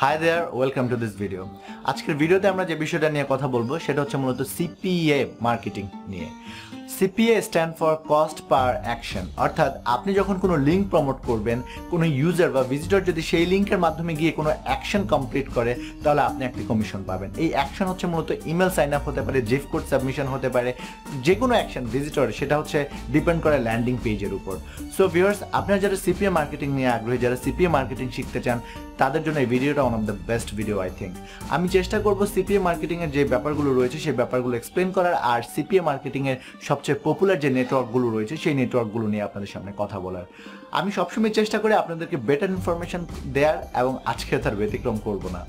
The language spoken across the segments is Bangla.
Hi there, welcome to this video. আজকের ভিডিওতে আমরা যে বিষয়টা নিয়ে কথা বলবো সেটা হচ্ছে মূলত CPA মার্কেটিং নিয়ে। CPA stand for cost per action, অর্থাৎ আপনি যখন কোনো লিঙ্ক প্রমোট করবেন, কোনো ইউজার বা ভিজিটর যদি সেই লিঙ্কের মাধ্যমে গিয়ে কোনো অ্যাকশন কমপ্লিট করে তাহলে আপনি একটি কমিশন পাবেন। এই অ্যাকশন হচ্ছে মূলত ইমেল সাইন আপ হতে পারে, জিফ কোড সাবমিশন হতে পারে, যে কোনো অ্যাকশন ভিজিটর, সেটা হচ্ছে ডিপেন্ড করে ল্যান্ডিং পেজের উপর। সো ভিউয়ার্স, আপনারা যারা CPA মার্কেটিং নিয়ে আগ্রহী, যারা CPA মার্কেটিং শিখতে চান, তাদের জন্য এই ভিডিওটা one of the best video I think. আমি চেষ্টা করব CPA মার্কেটিংয়ের যে ব্যাপারগুলো রয়েছে সেই ব্যাপারগুলো এক্সপ্লেন করার, আর CPA মার্কেটিংয়ের সবচেয়ে পপুলার যে নেটওয়ার্কগুলো রয়েছে সেই নেটওয়ার্কগুলো নিয়ে আপনাদের সামনে কথা বলার। আমি সবসময় চেষ্টা করি আপনাদেরকে বেটার ইনফরমেশন দেওয়ার, এবং আজকে তার ব্যতিক্রম করব না।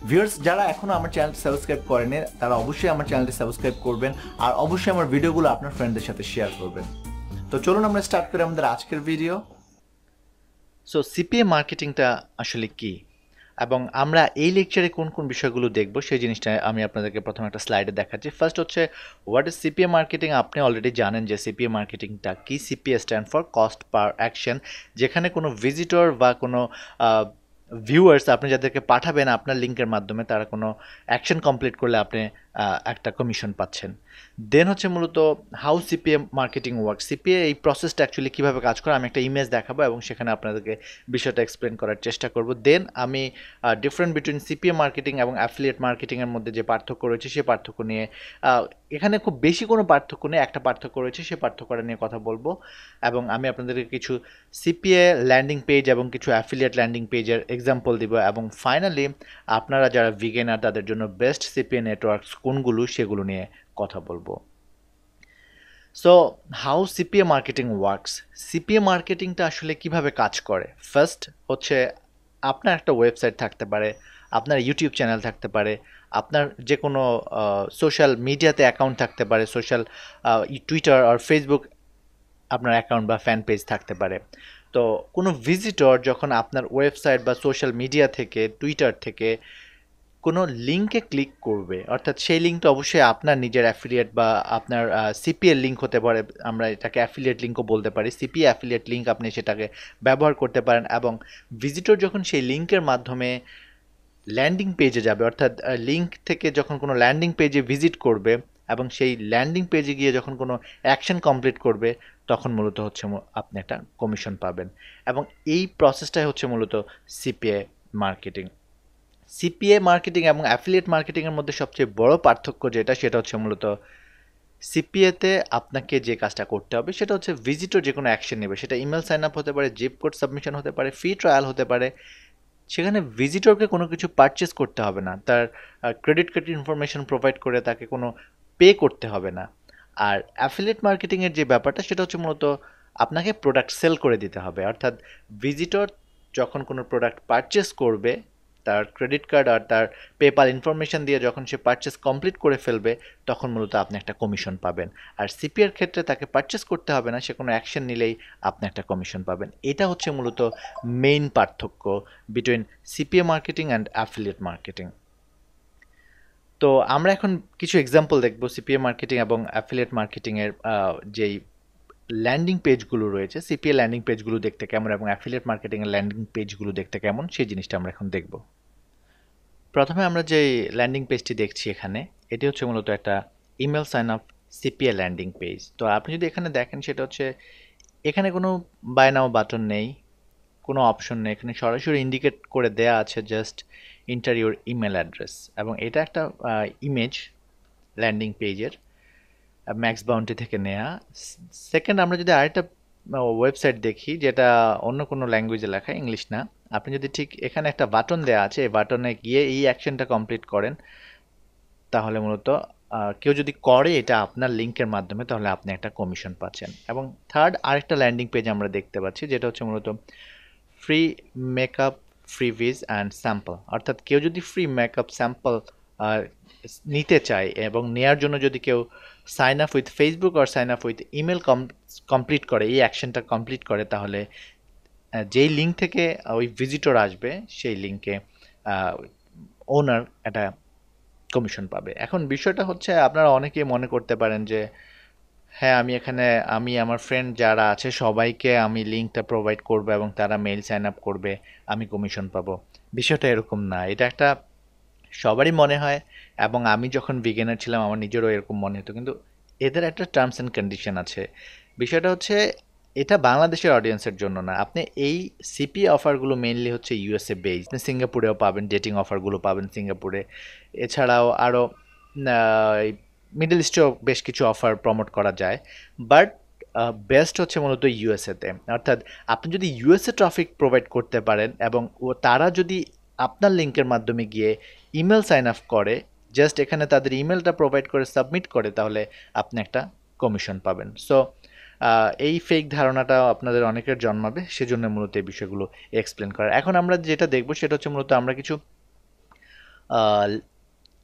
ভিউয়ার্স, যারা এখনও আমার চ্যানেলটি সাবস্ক্রাইব করেনি তারা অবশ্যই আমার চ্যানেলটি সাবস্ক্রাইব করবেন, আর অবশ্যই আমার ভিডিওগুলো আপনার ফ্রেন্ডদের সাথে শেয়ার করবেন। তো চলুন আমরা স্টার্ট করি আমাদের আজকের ভিডিও। সো CPA মার্কেটিংটা আসলে কি, এবং আমরা এই লেকচারে কোন কোন বিষয়গুলো দেখব সেই জিনিসটা আমি আপনাদেরকে প্রথমে একটা স্লাইডে দেখাচ্ছি। ফার্স্ট হচ্ছে হোয়াট ইজ CPA মার্কেটিং। আপনি অলরেডি জানেন যে CPA মার্কেটিংটা কি। CPA stand for cost per action, যেখানে কোনো ভিজিটর বা কোনো ভিউয়ার্স আপনি যাদেরকে পাঠাবেন আপনার লিঙ্কের মাধ্যমে, তারা কোনো অ্যাকশন কমপ্লিট করলে আপনি একটা কমিশন পাচ্ছেন। দেন হচ্ছে মূলত how CPA marketing work. CPA এই প্রসেসটা অ্যাকচুয়ালি কীভাবে কাজ করে আমি একটা ইমেজ দেখাবো এবং সেখানে আপনাদেরকে বিষয়টা এক্সপ্লেন করার চেষ্টা করব। দেন আমি ডিফারেন্ট বিটুইন CPA মার্কেটিং এবং অ্যাফিলিয়েট মার্কেটিংয়ের মধ্যে যে পার্থক্য রয়েছে সেই পার্থক্য নিয়ে, এখানে খুব বেশি কোনো পার্থক্য নেই, একটা পার্থক্য রয়েছে, সেই পার্থক্যটা নিয়ে কথা বলবো। এবং আমি আপনাদেরকে কিছু CPA ল্যান্ডিং পেজ এবং কিছু অ্যাফিলিয়েট ল্যান্ডিং পেজের এক্সাম্পল দিব, এবং ফাইনালি আপনারা যারা বিগিনার তাদের জন্য বেস্ট CPA নেটওয়ার্কস কোনগুলো সেগুলো নিয়ে কথা বলবো। So how CPA marketing works. CPA মার্কেটিংটা আসলে কিভাবে কাজ করে। ফার্স্ট হচ্ছে আপনার একটা ওয়েবসাইট থাকতে পারে, আপনার ইউটিউব চ্যানেল থাকতে পারে, আপনার যে কোনো সোশ্যাল মিডিয়াতে অ্যাকাউন্ট থাকতে পারে, সোশ্যাল টুইটার আর ফেসবুক আপনার অ্যাকাউন্ট বা ফ্যান পেজ থাকতে পারে। তো কোনো ভিজিটর যখন আপনার ওয়েবসাইট বা সোশ্যাল মিডিয়া থেকে, টুইটার থেকে কোনো লিঙ্কে ক্লিক করবে, অর্থাৎ সেই লিঙ্কটা অবশ্যই আপনার নিজের অ্যাফিলিয়েট বা আপনার CPA লিঙ্ক হতে পারে, আমরা এটাকে অ্যাফিলিয়েট লিঙ্কও বলতে পারি। CPA অ্যাফিলিয়েট লিঙ্ক আপনি সেটাকে ব্যবহার করতে পারেন, এবং ভিজিটর যখন সেই লিঙ্কের মাধ্যমে ল্যান্ডিং পেজে যাবে, অর্থাৎ লিঙ্ক থেকে যখন কোনো ল্যান্ডিং পেজে ভিজিট করবে এবং সেই ল্যান্ডিং পেজে গিয়ে যখন কোনো অ্যাকশন কমপ্লিট করবে, তখন মূলত হচ্ছে আপনি একটা কমিশন পাবেন। এবং এই প্রসেসটাই হচ্ছে মূলত CPA মার্কেটিং। CPA মার্কেটিং এবং অ্যাফিলিয়েট মার্কেটিংয়ের মধ্যে সবচেয়ে বড় পার্থক্য যেটা, সেটা হচ্ছে মূলত CPA-তে আপনাকে যে কাজটা করতে হবে সেটা হচ্ছে ভিজিটর যে কোনো অ্যাকশন নেবে, সেটা ইমেল সাইন আপ হতে পারে, জিপ কোড সাবমিশন হতে পারে, ফ্রি ট্রায়াল হতে পারে। সেখানে ভিজিটরকে কোনো কিছু পারচেস করতে হবে না, তার ক্রেডিট কার্ড ইনফরমেশন প্রোভাইড করে তাকে কোনো পে করতে হবে না। আর অ্যাফিলিয়েট মার্কেটিংয়ের যে ব্যাপারটা সেটা হচ্ছে মূলত আপনাকে প্রোডাক্ট সেল করে দিতে হবে, অর্থাৎ ভিজিটর যখন কোনো প্রোডাক্ট পারচেস করবে, তার ক্রেডিট কার্ড আর তার পেপাল ইনফরমেশন দিয়ে যখন সে পারচেস কমপ্লিট করে ফেলবে, তখন মূলত আপনি একটা কমিশন পাবেন। আর CPA-র ক্ষেত্রে তাকে পারচেস করতে হবে না, সে কোনো অ্যাকশন নিলেই আপনি একটা কমিশন পাবেন। এটা হচ্ছে মূলত মেইন পার্থক্য between CPA marketing and affiliate marketing. তো আমরা এখন কিছু এক্সাম্পল দেখব CPA মার্কেটিং এবং অ্যাফিলিয়েট মার্কেটিংয়ের যেই ল্যান্ডিং পেজগুলো রয়েছে, CPA ল্যান্ডিং পেজগুলো দেখতে কেমন এবং অ্যাফিলিয়েট মার্কেটিংয়ের ল্যান্ডিং পেজগুলো দেখতে কেমন, সেই জিনিসটা আমরা এখন দেখব। প্রথমে আমরা যে ল্যান্ডিং পেজটি দেখছি এখানে, এটি হচ্ছে মূলত একটা email sign up CPA landing page. তো আপনি যদি এখানে দেখেন, সেটা হচ্ছে এখানে কোনো বাই নাও বাটন নেই, কোনো অপশন নেই, এখানে সরাসরি ইন্ডিকেট করে দেয়া আছে just enter your email address, এবং এটা একটা ইমেজ ল্যান্ডিং পেজের ম্যাক্স বাউন্টি থেকে নেয়া। সেকেন্ড, আমরা যদি আরেকটা ওয়েবসাইট দেখি যেটা অন্য কোনো ল্যাঙ্গুয়েজে লেখা, ইংলিশ না, আপনি যদি ঠিক এখানে একটা বাটন দেওয়া আছে, এই বাটনে গিয়ে এই অ্যাকশনটা কমপ্লিট করেন, তাহলে মূলত কেউ যদি করে এটা আপনার লিঙ্কের মাধ্যমে, তাহলে আপনি একটা কমিশন পাচ্ছেন। এবং থার্ড, আরেকটা ল্যান্ডিং পেজ আমরা দেখতে পাচ্ছি যেটা হচ্ছে মূলত ফ্রি মেকআপ, ফ্রি ভিজ অ্যান্ড স্যাম্পল, অর্থাৎ কেউ যদি ফ্রি মেকআপ স্যাম্পল নিতে চায় এবং নেয়ার জন্য যদি কেউ সাইন আপ উইথ ফেসবুক আর sign up with email complete করে, এই অ্যাকশনটা কমপ্লিট করে, তাহলে যেই লিঙ্ক থেকে ওই ভিজিটর আসবে সেই লিঙ্কে ওনার একটা কমিশন পাবে। এখন বিষয়টা হচ্ছে, আপনারা অনেকেই মনে করতে পারেন যে হ্যাঁ, আমি আমার ফ্রেন্ড যারা আছে সবাইকে আমি লিঙ্কটা প্রোভাইড করব এবং তারা মেইল সাইন আপ করবে, আমি কমিশন পাবো। বিষয়টা এরকম না। এটা একটা সবারই মনে হয়, এবং আমি যখন বিগিনার ছিলাম আমার নিজেরও এরকম মনে হতো, কিন্তু এদের একটা টার্মস অ্যান্ড কন্ডিশন আছে। বিষয়টা হচ্ছে এটা বাংলাদেশের অডিয়েন্সের জন্য না। আপনি এই সিপিএ অফারগুলো মেইনলি হচ্ছে ইউএসএ বেস, সিঙ্গাপুরেও পাবেন, ডেটিং অফারগুলো পাবেন সিঙ্গাপুরে। এছাড়াও আরও মিডল ইস্টেও বেশ কিছু অফার প্রমোট করা যায়, বাট বেস্ট হচ্ছে মূলত ইউএসএতে। অর্থাৎ আপনি যদি ইউএসএ ট্রাফিক প্রোভাইড করতে পারেন এবং তারা যদি আপনার লিঙ্কের মাধ্যমে গিয়ে ইমেল সাইন আপ করে, জাস্ট এখানে তাদের ইমেলটা প্রোভাইড করে সাবমিট করে, তাহলে আপনি একটা কমিশন পাবেন। সো এই ফেক ধারণাটা আপনাদের অনেকের জন্মাবে, সেজন্য মূলত এই বিষয়গুলো এক্সপ্লেন করার। এখন আমরা যেটা দেখবো সেটা হচ্ছে মূলত আমরা কিছু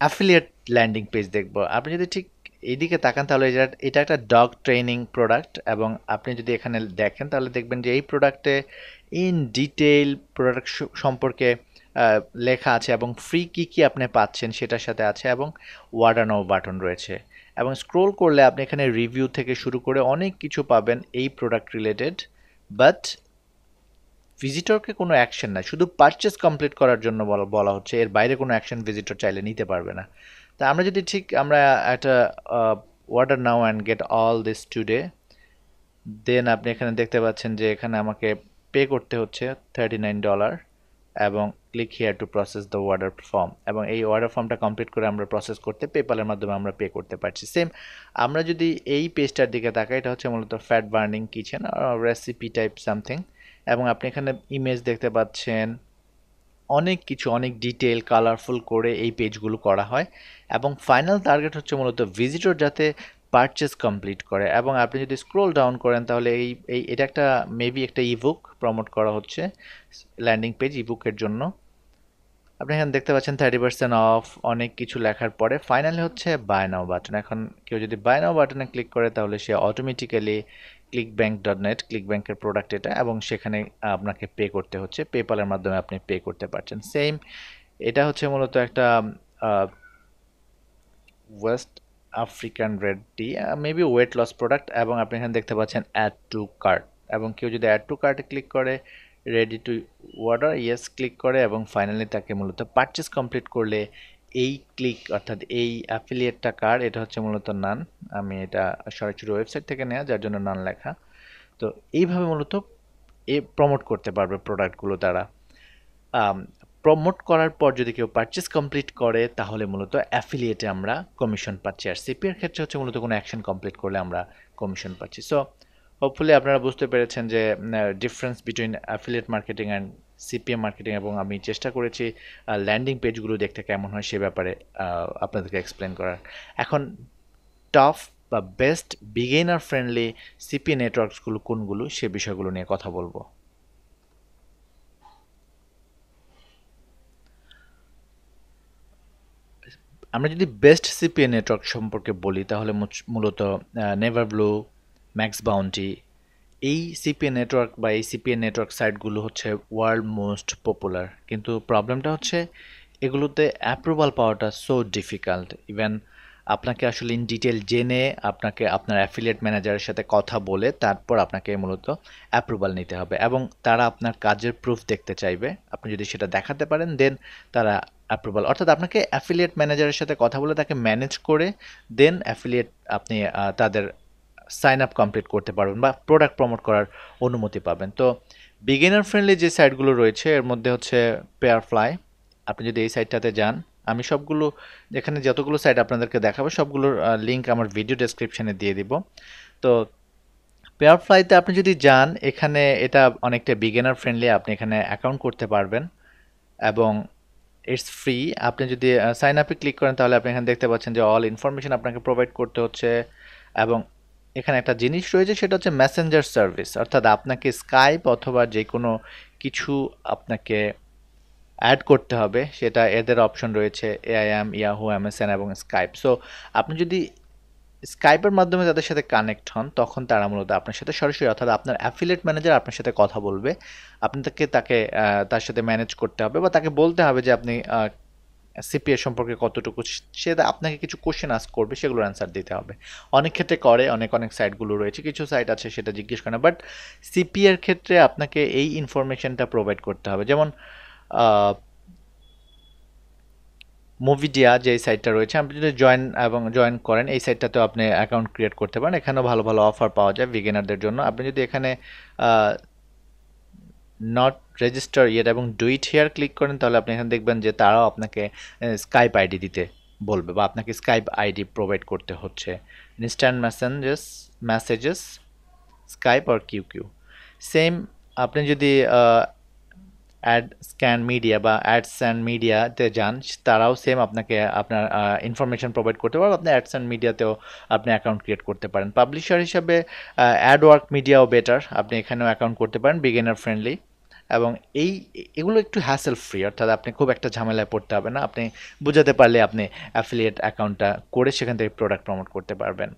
অ্যাফিলিয়েট ল্যান্ডিং পেজ দেখব। আপনি যদি ঠিক এইদিকে তাকান তাহলে এটা একটা ডগ ট্রেনিং প্রোডাক্ট, এবং আপনি যদি এখানে দেখেন তাহলে দেখবেন যে এই প্রোডাক্টে ইন ডিটেইল প্রোডাক্ট সম্পর্কে লেখা আছে, এবং ফ্রি কী কী আপনি পাচ্ছেন সেটার সাথে আছে, এবং ওয়ার্ডার নাও বাটন রয়েছে। এবং স্ক্রোল করলে আপনি এখানে রিভিউ থেকে শুরু করে অনেক কিছু পাবেন এই প্রোডাক্ট রিলেটেড, বাট ভিজিটরকে কোনো অ্যাকশন নাই, শুধু পারচেস কমপ্লিট করার জন্য বলা হচ্ছে, এর বাইরে কোনো অ্যাকশন ভিজিটর চাইলে নিতে পারবে না। তা আমরা যদি ঠিক আমরা একটা order now and get all this today, then আপনি এখানে দেখতে পাচ্ছেন যে এখানে আমাকে পে করতে হচ্ছে $39, এবং click here to process the order form, এবং এই অর্ডার ফর্মটা কমপ্লিট করে আমরা প্রসেস করতে পেপালের মাধ্যমে আমরা পে করতে পারছি। সেম আমরা যদি এই পেজটার দিকে তাকাই, এটা হচ্ছে মূলত fat burning kitchen recipe type something, এবং আপনি এখানে ইমেজ দেখতে পাচ্ছেন, অনেক কিছু অনেক ডিটেল কালারফুল করে এই পেজগুলো করা হয়, এবং ফাইনাল টার্গেট হচ্ছে মূলত ভিজিটর যাতে পারচেস কমপ্লিট করে। এবং আপনি যদি স্ক্রোল ডাউন করেন তাহলে এটা একটা মেবি একটা ইবুক প্রমোট করা হচ্ছে, ল্যান্ডিং পেজ ইবুকের জন্য। আপনি এখানে দেখতে পাচ্ছেন 30% অফ, অনেক কিছু লেখার পরে ফাইনালি হচ্ছে বাই নাও বাটন। এখন কেউ যদি বাই নাও বাটনে ক্লিক করে তাহলে সে অটোমেটিক্যালি clickbank.net, ক্লিকব্যাংকের প্রোডাক্ট এটা, এবং সেখানে আপনাকে পে করতে হচ্ছে, পেপালের মাধ্যমে আপনি পে করতে পারছেন। সেম এটা হচ্ছে মূলত একটা ওয়েস্ট আফ্রিকান রেড টি, মেবি ওয়েট লস প্রোডাক্ট, এবং আপনি এখানে দেখতে পাচ্ছেন অ্যাড টু কার্ট, এবং কেউ যদি অ্যাড টু কার্টে ক্লিক করে ready to order yes click করে, এবং ফাইনালি তাকে মূলত পারচেস কমপ্লিট করলে এই ক্লিক অর্থাৎ এই অ্যাফিলিয়েটটা কার, এটা হচ্ছে মূলত নান। আমি এটা সরাসরি ওয়েবসাইট থেকে নেওয়া, যার জন্য নান লেখা। তো এইভাবে মূলত প্রমোট করতে পারবে প্রোডাক্টগুলো তারা। প্রমোট করার পর যদি কেউ পারচেস কমপ্লিট করে তাহলে মূলত অ্যাফিলিয়েটে আমরা কমিশন পাচ্ছি, আর সিপিএর ক্ষেত্রে হচ্ছে মূলত কোনো অ্যাকশন কমপ্লিট করলে আমরা কমিশন পাচ্ছি। সো হোপফুলি আপনারা বুঝতে পেরেছেন যে difference between affiliate marketing and CPA marketing, এবং আমি চেষ্টা করেছি ল্যান্ডিং পেজগুলো দেখতে কেমন হয় সে ব্যাপারে আপনাদেরকে এক্সপ্লেন করার। এখন টপ বা বেস্ট বিগিনার ফ্রেন্ডলি সিপিএ নেটওয়ার্কসগুলো কোনগুলো সে বিষয়গুলো নিয়ে কথা বলবো। আমরা যদি বেস্ট সিপিএ নেটওয়ার্ক সম্পর্কে বলি তাহলে মূলত নেভার ব্লু, ম্যাক্স বাউন্টি, এই সিপিএ নেটওয়ার্ক বা এই সিপিএ নেটওয়ার্ক সাইটগুলো হচ্ছে ওয়ার্ল্ড মোস্ট পপুলার, কিন্তু প্রবলেমটা হচ্ছে এগুলোতে অ্যাপ্রুভাল পাওয়াটা সো ডিফিকাল্ট। ইভেন আপনাকে আসলে ইন ডিটেল জেনে আপনাকে আপনার অ্যাফিলিয়েট ম্যানেজারের সাথে কথা বলে তারপর আপনাকে মূলত অ্যাপ্রুভাল নিতে হবে, এবং তারা আপনার কাজের প্রুফ দেখতে চাইবে। আপনি যদি সেটা দেখাতে পারেন দেন তারা অ্যাপ্রুভাল, অর্থাৎ আপনাকে অ্যাফিলিয়েট ম্যানেজারের সাথে কথা বলে তাকে ম্যানেজ করে দেন অ্যাফিলিয়েট আপনি তাদের সাইন আপ কমপ্লিট করতে পারবেন বা প্রোডাক্ট প্রমোট করার অনুমতি পাবেন। তো বিগিনার ফ্রেন্ডলি যে সাইটগুলো রয়েছে এর মধ্যে হচ্ছে পেয়ারফ্লাই। আপনি যদি এই সাইটটাতে যান, আমি সবগুলো এখানে যতগুলো সাইট আপনাদেরকে দেখাবো সবগুলোর লিঙ্ক আমার ভিডিও ডেসক্রিপশনে দিয়ে দিব। তো পেয়ারফ্লাইতে আপনি যদি যান, এখানে এটা অনেকটা বিগিনার ফ্রেন্ডলি, আপনি এখানে অ্যাকাউন্ট করতে পারবেন এবং ইটস ফ্রি। আপনি যদি সাইন আপে ক্লিক করেন তাহলে আপনি এখানে দেখতে পাচ্ছেন যে অল ইনফরমেশন আপনাকে প্রোভাইড করতে হচ্ছে, এবং এখানে একটা জিনিস রয়েছে সেটা হচ্ছে মেসেঞ্জার সার্ভিস, অর্থাৎ আপনাকে স্কাইপ অথবা যে কোনো কিছু আপনাকে অ্যাড করতে হবে, সেটা এদের অপশন রয়েছে এআইএম, ইয়াহু, এমএসএন এবং স্কাইপ। সো আপনি যদি স্কাইপের মাধ্যমে তাদের সাথে কানেক্ট হন তখন তারা মূলত আপনার সাথে সরাসরি, অর্থাৎ আপনার অ্যাফিলিয়েট ম্যানেজার আপনার সাথে কথা বলবে। আপনি তাকে তার সাথে ম্যানেজ করতে হবে বা তাকে বলতে হবে যে আপনি সিপিএ সম্পর্কে কতটুকু, সে আপনাকে কিছু কোশ্চেন আস্ক করবে, সেগুলোর অ্যান্সার দিতে হবে। অনেক ক্ষেত্রে করে, অনেক সাইটগুলো রয়েছে, কিছু সাইট আছে সেটা জিজ্ঞেস করে না, বাট সিপিএর ক্ষেত্রে আপনাকে এই ইনফরমেশনটা প্রোভাইড করতে হবে। যেমন মুভিডিয়া যে সাইটটা রয়েছে, আপনি যদি জয়েন করেন এই সাইটটাতেও আপনি অ্যাকাউন্ট ক্রিয়েট করতে পারেন। এখানেও ভালো ভালো অফার পাওয়া যায় বিগিনারদের জন্য। আপনি যদি এখানে নট রেজিস্টার ইয়েট এবং ডু ইট হিয়ার ক্লিক করেন তাহলে আপনি এখানে দেখবেন যে তারাও আপনাকে স্কাইপ আইডি দিতে বলবে বা আপনাকে স্কাইপ আইডি প্রোভাইড করতে হচ্ছে। ইনস্ট্যান্ট মেসেজেস স্কাইপ আর কিউ সেম। আপনি যদি অ্যাড স্ক্যান মিডিয়া বা অ্যাডস অ্যান্ড মিডিয়াতে যান, তারাও সেম আপনাকে আপনার ইনফরমেশন প্রোভাইড করতে পারবে। আপনি অ্যাডস অ্যান্ড মিডিয়াতেও আপনি অ্যাকাউন্ট ক্রিয়েট করতে পারেন। পাবলিশার হিসাবে অ্যাডওয়ার্ক মিডিয়াও বেটার, আপনি এখানেও অ্যাকাউন্ট করতে পারেন, বিগিনার ফ্রেন্ডলি। এবং এগুলো একটু হ্যাসেল ফ্রি, অর্থাৎ আপনি খুব একটা ঝামেলায় পড়তে হবে না। আপনি বুঝাতে পারলে আপনি অ্যাফিলিয়েট অ্যাকাউন্টটা করে সেখান থেকে প্রোডাক্ট প্রমোট করতে পারবেন।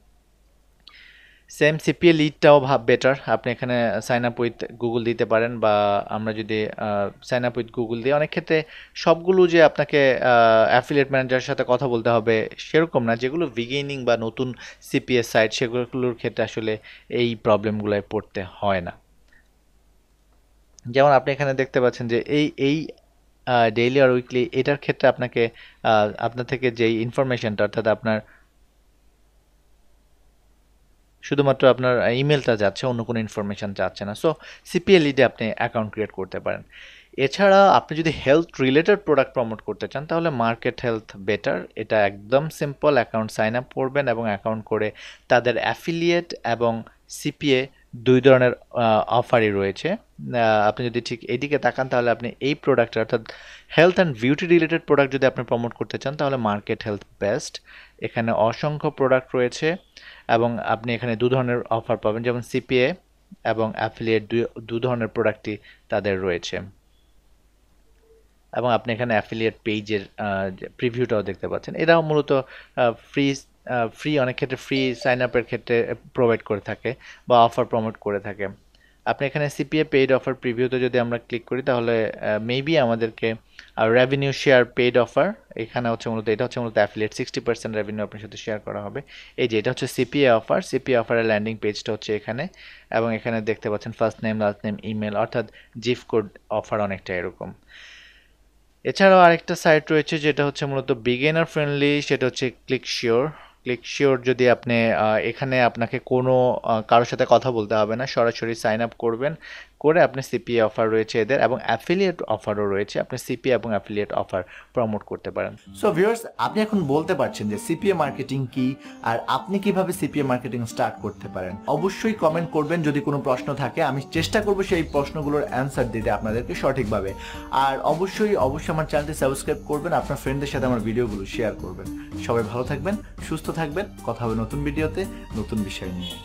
সেম সিপিএ লিডটাও বেটার, আপনি এখানে সাইন আপ উইথ গুগল দিতে পারেন, বা আমরা যদি সাইন আপ উইথ গুগল দিই, অনেক ক্ষেত্রে সবগুলো যে আপনাকে অ্যাফিলিয়েট ম্যানেজারের সাথে কথা বলতে হবে সেরকম না। যেগুলো বিগিনিং বা নতুন সিপিএ সাইট সেগুলোর ক্ষেত্রে আসলে এই প্রবলেমগুলোয় পড়তে হয় না। যেমন আপনি এখানে দেখতে পাচ্ছেন যে এই ডেইলি আর উইকলি এটার ক্ষেত্রে আপনাকে আপনার থেকে যেই ইনফরমেশনটা, অর্থাৎ আপনার শুধুমাত্র আপনার ইমেলটা যাচ্ছে, অন্য কোনো ইনফরমেশন যাচ্ছে না। সো সিপিএ লিডে আপনি অ্যাকাউন্ট ক্রিয়েট করতে পারেন। এছাড়া আপনি যদি হেলথ রিলেটেড প্রোডাক্ট প্রমোট করতে চান তাহলে মার্কেট হেলথ বেটার। এটা একদম সিম্পল, অ্যাকাউন্ট সাইন আপ করবেন এবং অ্যাকাউন্ট করে তাদের অ্যাফিলিয়েট এবং সিপিএ দুই ধরনের অফারই রয়েছে। আপনি যদি ঠিক এইদিকে তাকান তাহলে আপনি এই প্রোডাক্টের, অর্থাৎ health and beauty related product যদি আপনি প্রমোট করতে চান তাহলে মার্কেট হেলথ বেস্ট। এখানে অসংখ্য প্রোডাক্ট রয়েছে এবং আপনি এখানে দু ধরনের অফার পাবেন, যেমন সিপিএ এবং অ্যাফিলিয়েট দু ধরনের প্রোডাক্টই তাদের রয়েছে। এবং আপনি এখানে অ্যাফিলিয়েট পেজের প্রিভিউটাও দেখতে পাচ্ছেন। এরাও মূলত ফ্রি অনেক ক্ষেত্রে ফ্রি সাইন আপের ক্ষেত্রে প্রোভাইড করে থাকে বা অফার প্রমোট করে থাকে। আপনি এখানে সিপিএ পেইড অফার প্রিভিউতে যদি আমরা ক্লিক করি তাহলে মেবি আমাদেরকে রেভিনিউ শেয়ার পেইড অফার, এখানে হচ্ছে মূলত এটা হচ্ছে মূলত অ্যাফিলিয়েট 60% রেভিনিউ আপনার সাথে শেয়ার করা হবে। এই যে এটা হচ্ছে সিপিএ অফার, সিপিএ অফারের ল্যান্ডিং পেজটা হচ্ছে এখানে, এবং এখানে দেখতে পাচ্ছেন first name last name email, অর্থাৎ জিফ কোড অফার অনেকটা এরকম। এছাড়াও আরেকটা সাইট রয়েছে যেটা হচ্ছে মূলত বিগিনার ফ্রেন্ডলি, সেটা হচ্ছে ক্লিকশিওর। যদি আপনি এখানে আপনাকে কোনো কারোর সাথে কথা বলতে হবে না, সরাসরি সাইন আপ করবেন, করে আপনি সিপিএ অফার রয়েছে এদের, এবং অ্যাফিলিয়েট অফারও রয়েছে, আপনি সিপিএ এবং অ্যাফিলিয়েট অফার প্রমোট করতে পারেন। সো ভিউয়ার্স, আপনি এখন বলতে পারছেন যে সিপিএ মার্কেটিং কি আর আপনি কিভাবে সিপিএ মার্কেটিং স্টার্ট করতে পারেন। অবশ্যই কমেন্ট করবেন যদি কোনো প্রশ্ন থাকে, আমি চেষ্টা করব সেই প্রশ্নগুলোর অ্যান্সার দিতে আপনাদেরকে সঠিকভাবে। আর অবশ্যই আমার চ্যানেলটি সাবস্ক্রাইব করবেন, আপনার ফ্রেন্ডদের সাথে আমার ভিডিওগুলো শেয়ার করবেন। সবাই ভালো থাকবেন, সুস্থ থাকবেন, কথা হবে নতুন ভিডিওতে নতুন বিষয় নিয়ে।